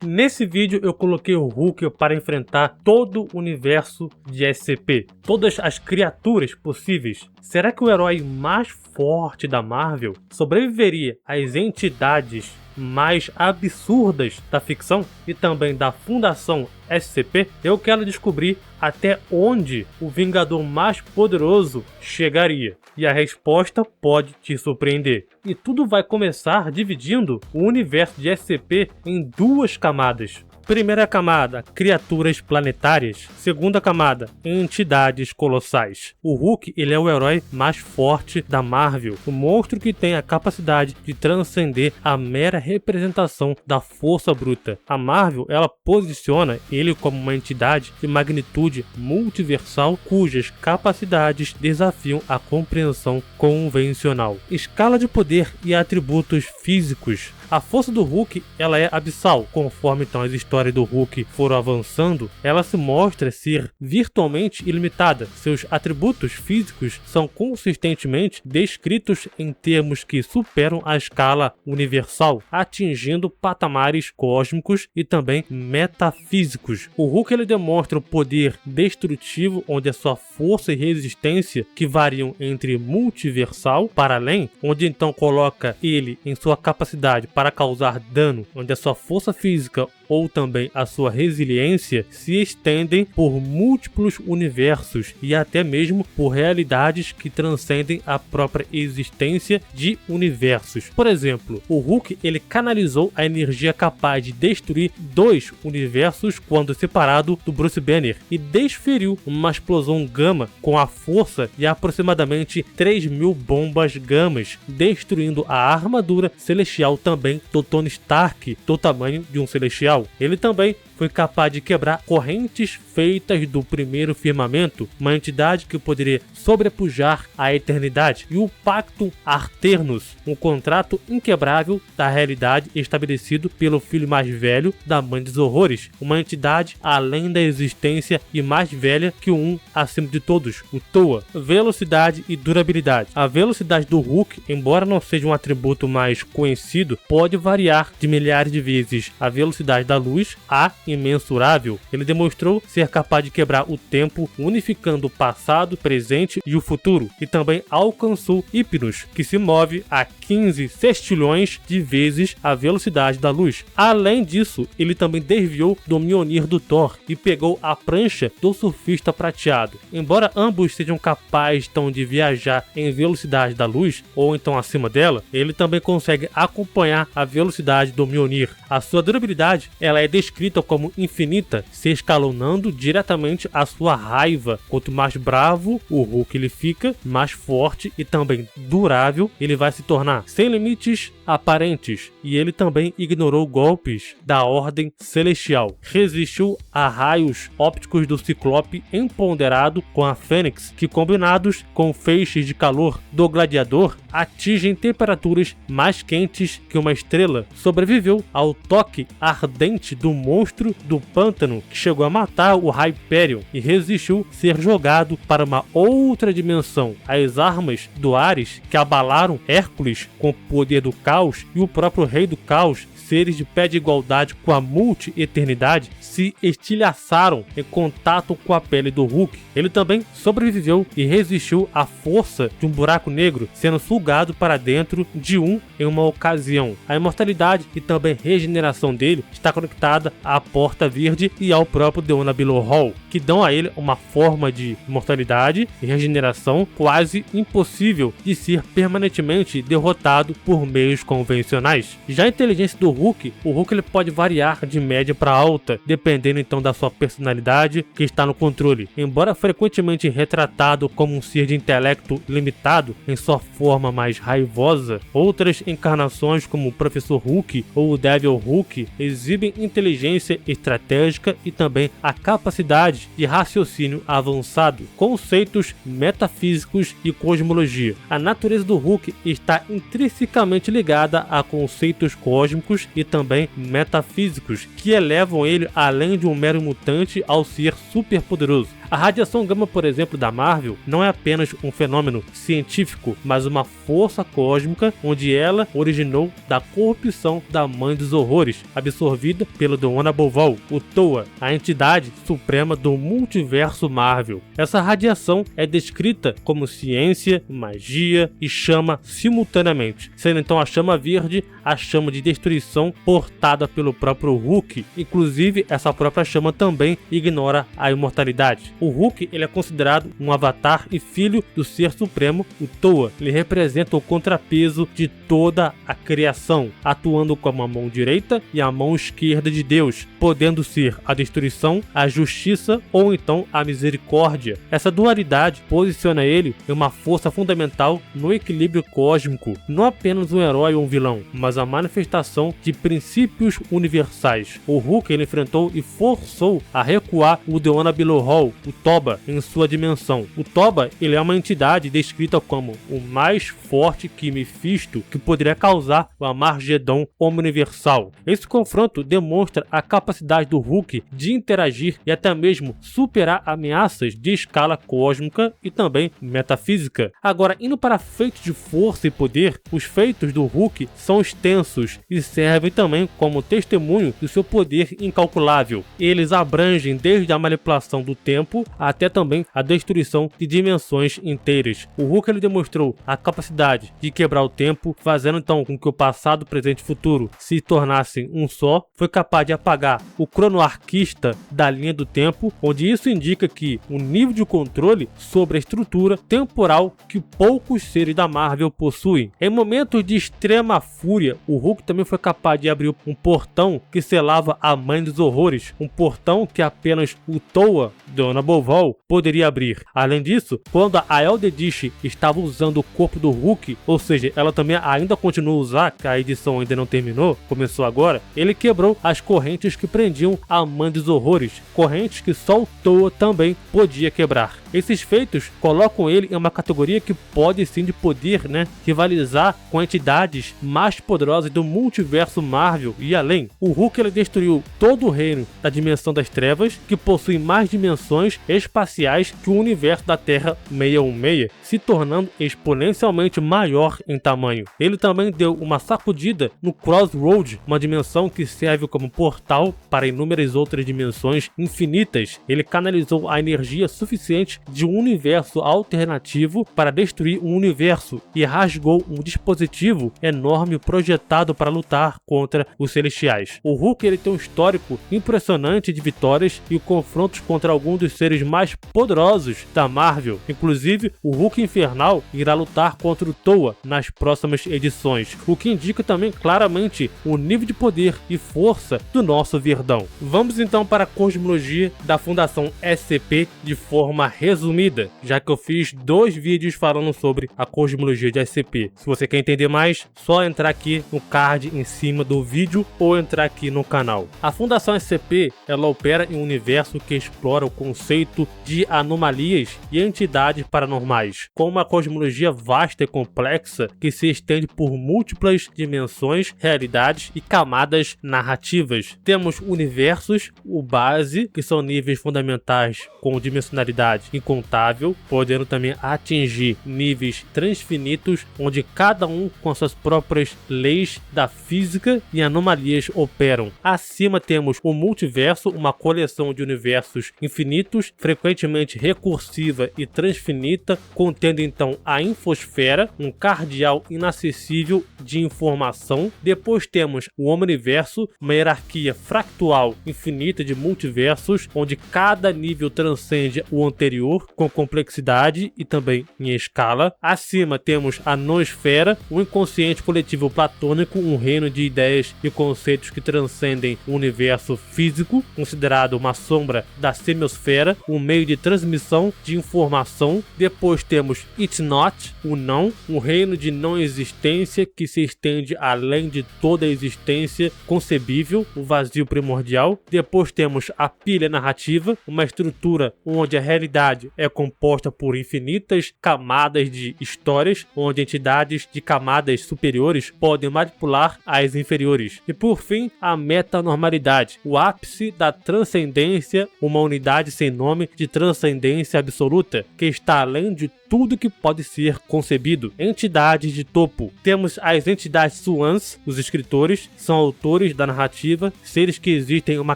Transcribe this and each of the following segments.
Nesse vídeo eu coloquei o Hulk para enfrentar todo o universo de SCP, todas as criaturas possíveis. Será que o herói mais forte da Marvel sobreviveria às entidades mais absurdas da ficção e também da Fundação SCP? Eu quero descobrir até onde o Vingador mais poderoso chegaria. E a resposta pode te surpreender. E tudo vai começar dividindo o universo de SCP em duas camadas. Primeira camada, criaturas planetárias. Segunda camada, entidades colossais. O Hulk, ele é o herói mais forte da Marvel. O monstro que tem a capacidade de transcender a mera representação da força bruta. A Marvel, ela posiciona ele como uma entidade de magnitude multiversal, cujas capacidades desafiam a compreensão convencional. Escala de poder e atributos físicos. A força do Hulk, ela é abissal. Conforme então as histórias do Hulk foram avançando, ela se mostra ser virtualmente ilimitada. Seus atributos físicos são consistentemente descritos em termos que superam a escala universal, atingindo patamares cósmicos e também metafísicos. O Hulk, ele demonstra o poder destrutivo, onde a sua força e resistência que variam entre multiversal para além, onde então coloca ele em sua capacidade para causar dano, onde a sua força física ou também a sua resiliência se estendem por múltiplos universos e até mesmo por realidades que transcendem a própria existência de universos. Por exemplo, o Hulk, ele canalizou a energia capaz de destruir dois universos quando separado do Bruce Banner e desferiu uma explosão gama com a força de aproximadamente 3.000 bombas gamas, destruindo a armadura celestial também do Tony Stark, do tamanho de um celestial. Ele também foi capaz de quebrar correntes feitas do primeiro firmamento, uma entidade que poderia sobrepujar a eternidade, e o Pactum Arternus, um contrato inquebrável da realidade estabelecido pelo filho mais velho da Mãe dos Horrores, uma entidade além da existência e mais velha que o um acima de todos, o Toa. Velocidade e durabilidade. A velocidade do Hulk, embora não seja um atributo mais conhecido, pode variar de milhares de vezes a velocidade da luz a imensurável. Ele demonstrou ser capaz de quebrar o tempo, unificando o passado, presente e o futuro, e também alcançou Hypnos, que se move a 15 sextilhões de vezes a velocidade da luz. Além disso, ele também desviou do Mjolnir do Thor e pegou a prancha do surfista prateado. Embora ambos sejam capazes então de viajar em velocidade da luz, ou então acima dela, ele também consegue acompanhar a velocidade do Mjolnir. A sua durabilidade, ela é descrita como infinita, se escalonando diretamente a sua raiva. Quanto mais bravo o Hulk ele fica, mais forte e também durável ele vai se tornar, sem limites aparentes. E ele também ignorou golpes da Ordem Celestial, resistiu a raios ópticos do Ciclope empoderado com a Fênix, que combinados com feixes de calor do Gladiador atingem temperaturas mais quentes que uma estrela. Sobreviveu ao toque ardente do monstro do pântano que chegou a matar o Hyperion e resistiu ser jogado para uma outra dimensão. As armas do Ares que abalaram Hércules com o poder do caos e o próprio Rei do Caos, seres de pé de igualdade com a multi-eternidade, se estilhaçaram em contato com a pele do Hulk. Ele também sobreviveu e resistiu à força de um buraco negro, sendo sugado para dentro de um em uma ocasião. A imortalidade e também regeneração dele está conectada à Porta Verde e ao próprio Deona Below Hall, que dão a ele uma forma de imortalidade e regeneração quase impossível de ser permanentemente derrotado por meios convencionais. Já a inteligência do Hulk, o Hulk ele pode variar de média para alta, dependendo então da sua personalidade que está no controle. Embora frequentemente retratado como um ser de intelecto limitado em sua forma mais raivosa, outras encarnações como o Professor Hulk ou o Devil Hulk exibem inteligência estratégica e também a capacidade de raciocínio avançado, conceitos metafísicos e cosmologia. A natureza do Hulk está intrinsecamente ligada a conceitos cósmicos e também metafísicos que elevam ele além de um mero mutante ao ser superpoderoso. A radiação gama, por exemplo, da Marvel, não é apenas um fenômeno científico, mas uma força cósmica onde ela originou da corrupção da Mãe dos Horrores, absorvida pelo The One Above All, o Toa, a entidade suprema do multiverso Marvel. Essa radiação é descrita como ciência, magia e chama simultaneamente, sendo então a chama verde a chama de destruição portada pelo próprio Hulk. Inclusive, essa própria chama também ignora a imortalidade. O Hulk ele é considerado um avatar e filho do ser supremo, o Toa. Ele representa o contrapeso de toda a criação, atuando como a mão direita e a mão esquerda de Deus, podendo ser a destruição, a justiça ou então a misericórdia. Essa dualidade posiciona ele em uma força fundamental no equilíbrio cósmico, não apenas um herói ou um vilão, mas a manifestação de princípios universais. O Hulk ele enfrentou e forçou a recuar o The One Below All, o Toba, em sua dimensão. O Toba ele é uma entidade descrita como o mais forte que Mephisto, que poderia causar o Armagedon universal. Esse confronto demonstra a capacidade do Hulk de interagir e até mesmo superar ameaças de escala cósmica e também metafísica. Agora, indo para feitos de força e poder, os feitos do Hulk são extensos e servem também como testemunho do seu poder incalculável. Eles abrangem desde a manipulação do tempo até também a destruição de dimensões inteiras. O Hulk ele demonstrou a capacidade de quebrar o tempo, fazendo então com que o passado, presente e futuro se tornassem um só. Foi capaz de apagar o cronoarquista da linha do tempo, onde isso indica que o nível de controle sobre a estrutura temporal que poucos seres da Marvel possuem. Em momentos de extrema fúria, o Hulk também foi capaz de abrir um portão que selava a Mãe dos Horrores, um portão que apenas o Toa, Dona Boval, poderia abrir. Além disso, quando a Eldritch estava usando o corpo do Hulk, ou seja, ela também ainda continua a usar, que a edição ainda não terminou, começou agora, ele quebrou as correntes que prendiam a Mãe dos Horrores, correntes que só o Toa também podia quebrar. Esses feitos colocam ele em uma categoria que pode sim de poder, rivalizar com entidades mais poderosas do multiverso Marvel e além. O Hulk ele destruiu todo o reino da dimensão das trevas, que possui mais dimensões espaciais que o universo da Terra 616, se tornando exponencialmente maior em tamanho. Ele também deu uma sacudida no Crossroad, uma dimensão que serve como portal para inúmeras outras dimensões infinitas. Ele canalizou a energia suficiente de um universo alternativo para destruir um universo e rasgou um dispositivo enorme projetado para lutar contra os Celestiais. O Hulk ele tem um histórico impressionante de vitórias e confrontos contra alguns dos seres mais poderosos da Marvel. Inclusive, o Hulk Infernal irá lutar contra o Toa nas próximas edições, o que indica também claramente o nível de poder e força do nosso Verdão. Vamos então para a cosmologia da Fundação SCP de forma resumida, já que eu fiz 2 vídeos falando sobre a cosmologia de SCP. Se você quer entender mais, só entrar aqui no card em cima do vídeo ou entrar aqui no canal. A Fundação SCP ela opera em um universo que explora o conceito de anomalias e entidades paranormais, com uma cosmologia vasta e complexa que se estende por múltiplas dimensões, realidades e camadas narrativas. Temos universos, o base, que são níveis fundamentais com dimensionalidade incontável, podendo também atingir níveis transfinitos, onde cada um com suas próprias leis da física e anomalias operam. Acima temos o multiverso, uma coleção de universos infinitos, frequentemente recursiva e transfinita, contendo então a infosfera, um cardeal inacessível de informação. Depois temos o omniverso, uma hierarquia fractual infinita de multiversos, onde cada nível transcende o anterior com complexidade e também em escala. Acima temos a noosfera, um inconsciente coletivo platônico, um reino de ideias e conceitos que transcendem o universo físico, considerado uma sombra da semiosfera, um meio de transmissão de informação. Depois temos It's Not, o não, um reino de não existência que se estende além de toda a existência concebível, o vazio primordial. Depois temos a pilha narrativa, uma estrutura onde a realidade é composta por infinitas camadas de histórias, onde entidades de camadas superiores podem manipular as inferiores. E por fim, a metanormalidade, o ápice da transcendência, uma unidade sem nome de transcendência absoluta, que está além de tudo que pode ser concebido. Entidades de topo. Temos as entidades Swans, os escritores, são autores da narrativa, seres que existem em uma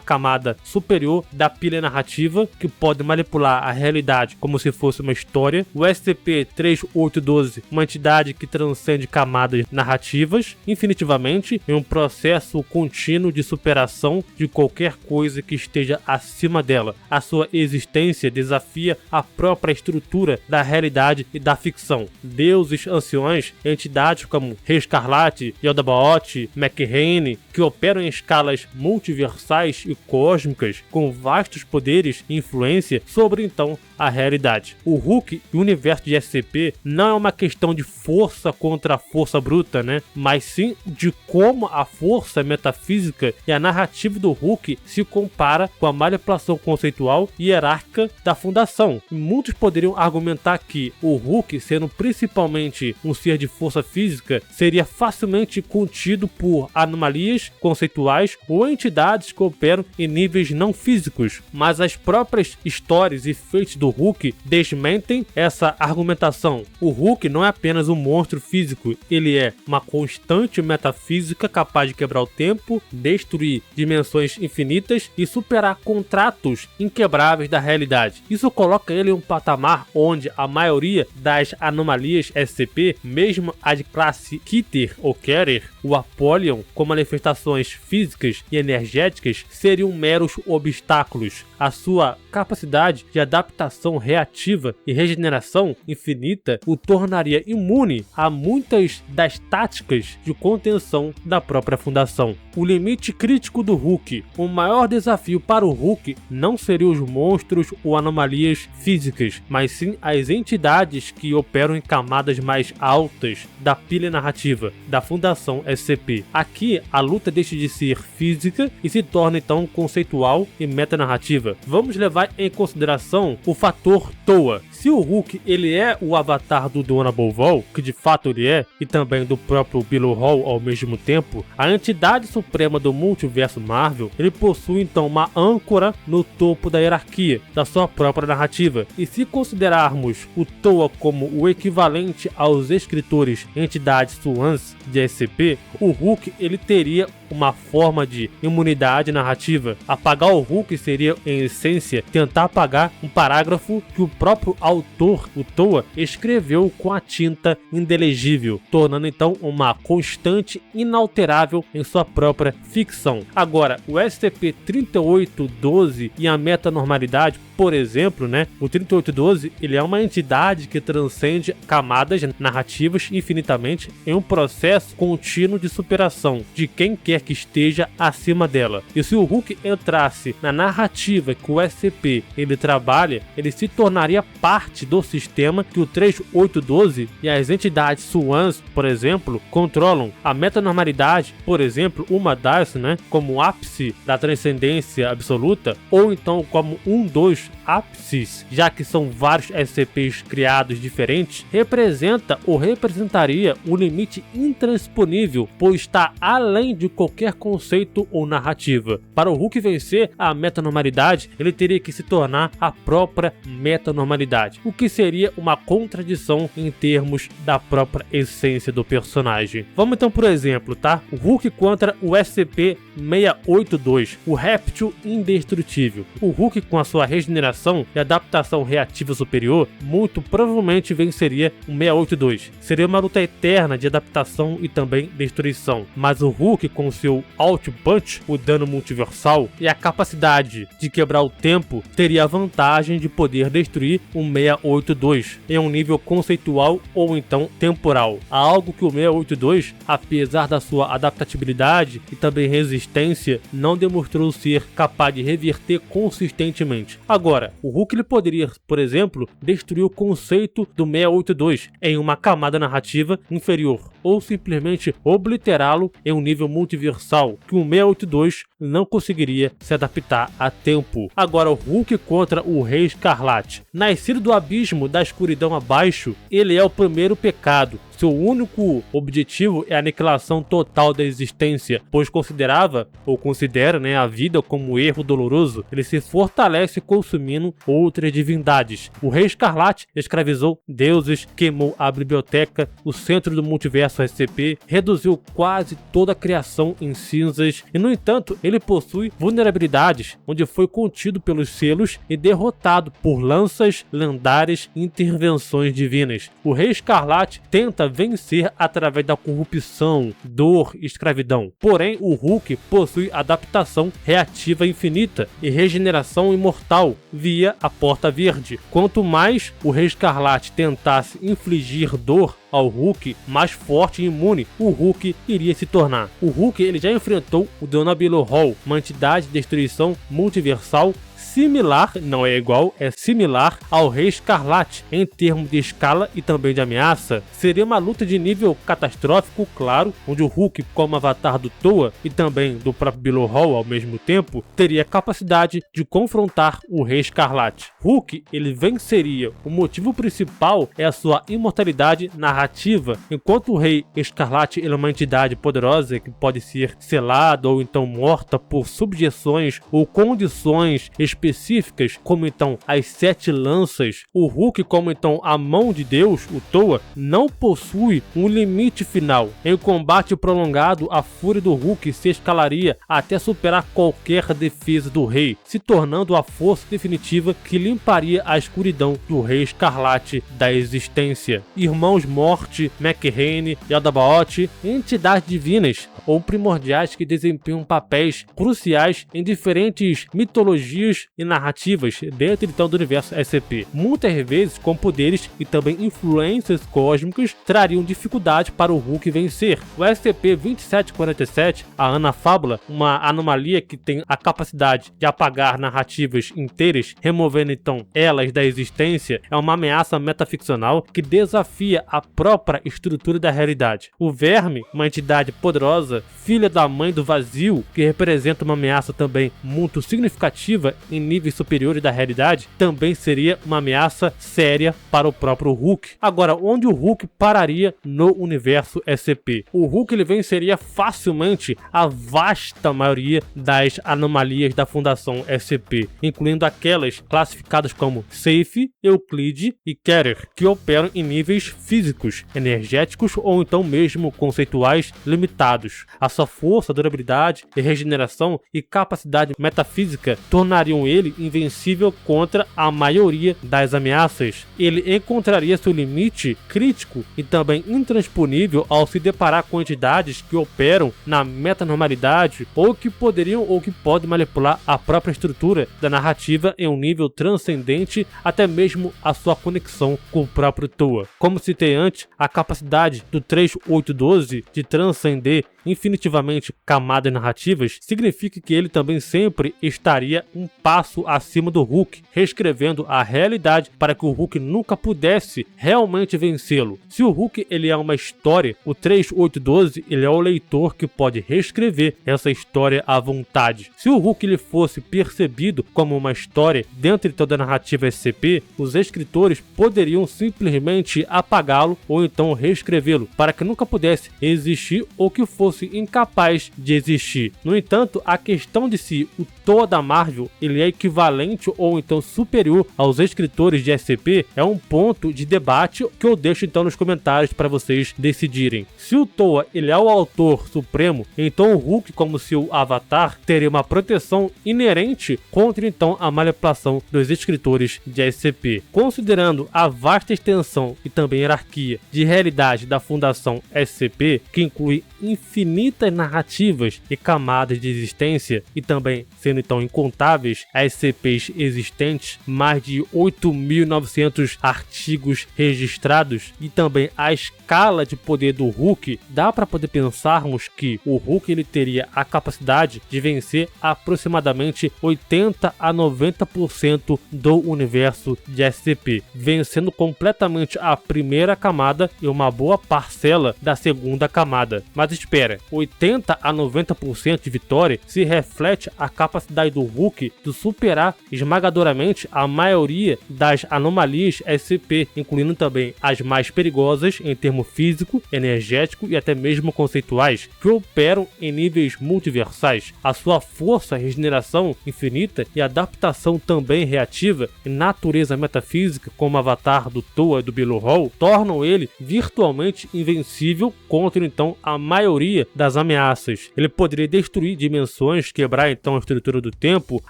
camada superior da pilha narrativa, que podem manipular a realidade como se fosse uma história. O SCP-3812, uma entidade que transcende camadas narrativas infinitivamente em um processo contínuo de superação de qualquer coisa que esteja acima dela. A sua existência desafia a própria estrutura da realidade e da ficção. Deuses anciões, entidades como Rei Escarlate, Yaldabaoth, McRae, que operam em escalas multiversais e cósmicas com vastos poderes e influência sobre então a realidade. O Hulk e o universo de SCP não é uma questão de força contra a força bruta, mas sim de como a força metafísica e a narrativa do Hulk se compara com a manipulação conceitual e hierárquica da Fundação. Muitos poderiam argumentar que o Hulk, sendo principalmente um ser de força física, seria facilmente contido por anomalias conceituais ou entidades que operam em níveis não físicos, mas as próprias histórias e feitos do Hulk desmentem essa argumentação. O Hulk não é apenas um monstro físico, ele é uma constante metafísica capaz de quebrar o tempo, destruir dimensões infinitas e superar contratos inquebráveis da realidade. Isso coloca ele em um patamar onde a maioria das anomalias SCP, mesmo a de classe Keter ou Keter, o Apollyon, com manifestações físicas e energéticas, seriam meros obstáculos. A sua capacidade de adaptação reativa e regeneração infinita o tornaria imune a muitas das táticas de contenção da própria Fundação. O limite crítico do Hulk. O maior desafio para o Hulk não seriam os monstros ou anomalias físicas, mas sim as entidades que operam em camadas mais altas da pilha narrativa da Fundação SCP. Aqui, a luta deixa de ser física e se torna então conceitual e metanarrativa. Vamos levar em consideração o fator Toa. Se o Hulk ele é o avatar do Donable Vol, que de fato ele é, e também do próprio Below Hall ao mesmo tempo, a entidade suprema do multiverso Marvel, ele possui então uma âncora no topo da hierarquia da sua própria narrativa. E se considerarmos o Toa como o equivalente aos escritores entidades Swans de SCP, o Hulk ele teria uma forma de imunidade narrativa. Apagar o Hulk seria, em essência, tentar apagar um parágrafo que o próprio autor, o Toa, escreveu com a tinta indelegível, tornando então uma constante inalterável em sua própria ficção. Agora, o SCP-3812 e a metanormalidade, por exemplo, o 3812 ele é uma entidade que transcende camadas narrativas infinitamente em um processo contínuo de superação de quem quer que esteja acima dela. E se o Hulk entrasse na narrativa que o SCP ele trabalha, ele se tornaria parte do sistema que o 3812 e as entidades Swans, por exemplo, controlam. A metanormalidade, por exemplo, uma das, como ápice da transcendência absoluta, ou então como um dos ápices, já que são vários SCPs criados diferentes, representa ou representaria um limite intransponível, pois está além de qualquer conceito ou narrativa. Para o Hulk vencer a metanormalidade, ele teria que se tornar a própria metanormalidade, o que seria uma contradição em termos da própria essência do personagem. Vamos então por exemplo, O Hulk contra o SCP-682, o réptil indestrutível. O Hulk, com a sua regeneração e adaptação reativa superior, muito provavelmente venceria o 682. Seria uma luta eterna de adaptação e também destruição, mas o Hulk, com seu Out Punch, o dano multiversal e a capacidade de quebrar o tempo, teria a vantagem de poder destruir o 682 em um nível conceitual ou então temporal, algo que o 682, apesar da sua adaptabilidade e também resistência, não demonstrou ser capaz de reverter consistentemente. Agora, o Hulk ele poderia, por exemplo, destruir o conceito do 682 em uma camada narrativa inferior, ou simplesmente obliterá-lo em um nível multiversal que o 682 não conseguiria se adaptar a tempo. Agora, o Hulk contra o Rei Escarlate. Nascido do abismo da escuridão abaixo, ele é o primeiro pecado. seu único objetivo é a aniquilação total da existência, pois considerava, ou considera, a vida como um erro doloroso. Ele se fortalece consumindo outras divindades. O Rei Escarlate escravizou deuses, queimou a biblioteca, o centro do multiverso SCP, reduziu quase toda a criação em cinzas e, no entanto, ele possui vulnerabilidades, onde foi contido pelos selos e derrotado por lanças lendárias e intervenções divinas. O Rei Escarlate tenta vencer através da corrupção, dor e escravidão. Porém, o Hulk possui adaptação reativa infinita e regeneração imortal via a Porta Verde. Quanto mais o Rei Escarlate tentasse infligir dor ao Hulk, mais forte e imune o Hulk iria se tornar. O Hulk ele já enfrentou o Donabilo Hall, uma entidade de destruição multiversal similar, não é igual, é similar ao Rei Escarlate em termos de escala e também de ameaça. Seria uma luta de nível catastrófico, claro, onde o Hulk, como avatar do Toa e também do próprio Bilo Hall ao mesmo tempo, teria capacidade de confrontar o Rei Escarlate. Hulk, ele venceria. O motivo principal é a sua imortalidade narrativa, enquanto o Rei Escarlate ele é uma entidade poderosa que pode ser selada ou então morta por subjeções ou condições específicas, como então as 7 lanças. O Hulk, como então a mão de Deus, o Toa, não possui um limite final. Em combate prolongado, a fúria do Hulk se escalaria até superar qualquer defesa do rei, se tornando a força definitiva que limparia a escuridão do Rei Escarlate da existência. Irmãos Morte, McRae e Aldabaoth, entidades divinas ou primordiais que desempenham papéis cruciais em diferentes mitologias e narrativas dentro então do universo SCP. Muitas vezes com poderes e também influências cósmicas trariam dificuldade para o Hulk vencer. O SCP-2747, a Anafábula, uma anomalia que tem a capacidade de apagar narrativas inteiras, removendo então elas da existência, é uma ameaça metaficcional que desafia a própria estrutura da realidade. O Verme, uma entidade poderosa, filha da mãe do vazio, que representa uma ameaça também muito significativa em níveis superiores da realidade, também seria uma ameaça séria para o próprio Hulk. Agora, onde o Hulk pararia no universo SCP? O Hulk ele venceria facilmente a vasta maioria das anomalias da Fundação SCP, incluindo aquelas classificadas como Safe, Euclide e Keter, que operam em níveis físicos, energéticos ou então mesmo conceituais limitados. A sua força, durabilidade e regeneração e capacidade metafísica tornariam ele invencível contra a maioria das ameaças. Ele encontraria seu limite crítico e também intransponível ao se deparar com entidades que operam na metanormalidade ou que poderiam ou que podem manipular a própria estrutura da narrativa em um nível transcendente, até mesmo a sua conexão com o próprio Toa. Como citei antes, a capacidade do 3812 de transcender infinitivamente camadas narrativas significa que ele também sempre estaria um passo acima do Hulk, reescrevendo a realidade para que o Hulk nunca pudesse realmente vencê-lo. Se o Hulk ele é uma história, o 3812 ele é o leitor que pode reescrever essa história à vontade. Se o Hulk ele fosse percebido como uma história dentro de toda a narrativa SCP, os escritores poderiam simplesmente apagá-lo ou então reescrevê-lo para que nunca pudesse existir ou que fosse incapaz de existir. No entanto, a questão de se o Toa da Marvel ele é equivalente ou então superior aos escritores de SCP é um ponto de debate que eu deixo então nos comentários para vocês decidirem. Se o Toa ele é o autor supremo, então o Hulk como seu avatar teria uma proteção inerente contra então a manipulação dos escritores de SCP. Considerando a vasta extensão e também hierarquia de realidade da Fundação SCP, que inclui infinitas narrativas e camadas de existência e também sendo então incontáveis SCPs existentes, mais de 8.900 artigos registrados e também a escala de poder do Hulk, dá para poder pensarmos que o Hulk ele teria a capacidade de vencer aproximadamente 80 a 90% do universo de SCP, vencendo completamente a primeira camada e uma boa parcela da segunda camada. Mas espera, vitória. 80 a 90% de vitória se reflete a capacidade do Hulk de superar esmagadoramente a maioria das anomalias SCP, incluindo também as mais perigosas em termo físico, energético e até mesmo conceituais, que operam em níveis multiversais. A sua força, regeneração infinita e adaptação também reativa e natureza metafísica, como o avatar do Toa e do Below Hall, tornam ele virtualmente invencível contra então a maioria das ameaças. Ele poderia destruir dimensões, quebrar então a estrutura do tempo,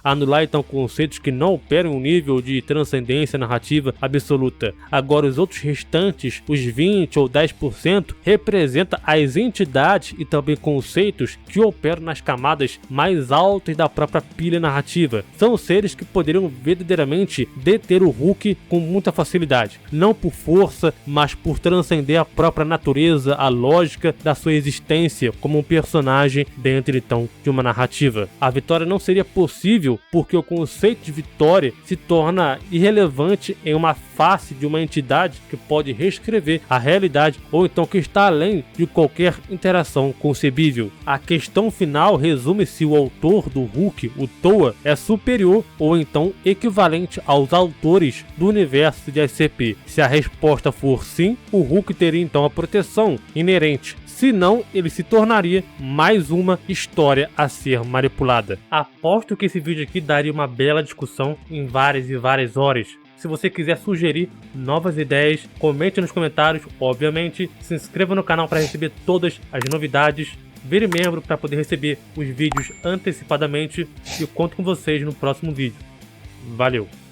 anular então conceitos que não operam em um nível de transcendência narrativa absoluta. Agora os outros restantes, os 20 ou 10%, representam as entidades e também conceitos que operam nas camadas mais altas da própria pilha narrativa. São seres que poderiam verdadeiramente deter o Hulk com muita facilidade, não por força, mas por transcender a própria natureza, a lógica da sua existência como um personagem dentro então de uma narrativa. A vitória não seria possível porque o conceito de vitória se torna irrelevante em uma face de uma entidade que pode reescrever a realidade ou então que está além de qualquer interação concebível. A questão final resume se o autor do Hulk, o Toa, é superior ou então equivalente aos autores do universo de SCP. Se a resposta for sim, o Hulk teria então a proteção inerente. Se não, ele se tornaria mais uma história a ser manipulada. Aposto que esse vídeo aqui daria uma bela discussão em várias e várias horas. Se você quiser sugerir novas ideias, comente nos comentários, obviamente. Se inscreva no canal para receber todas as novidades. Vire membro para poder receber os vídeos antecipadamente. E eu conto com vocês no próximo vídeo. Valeu!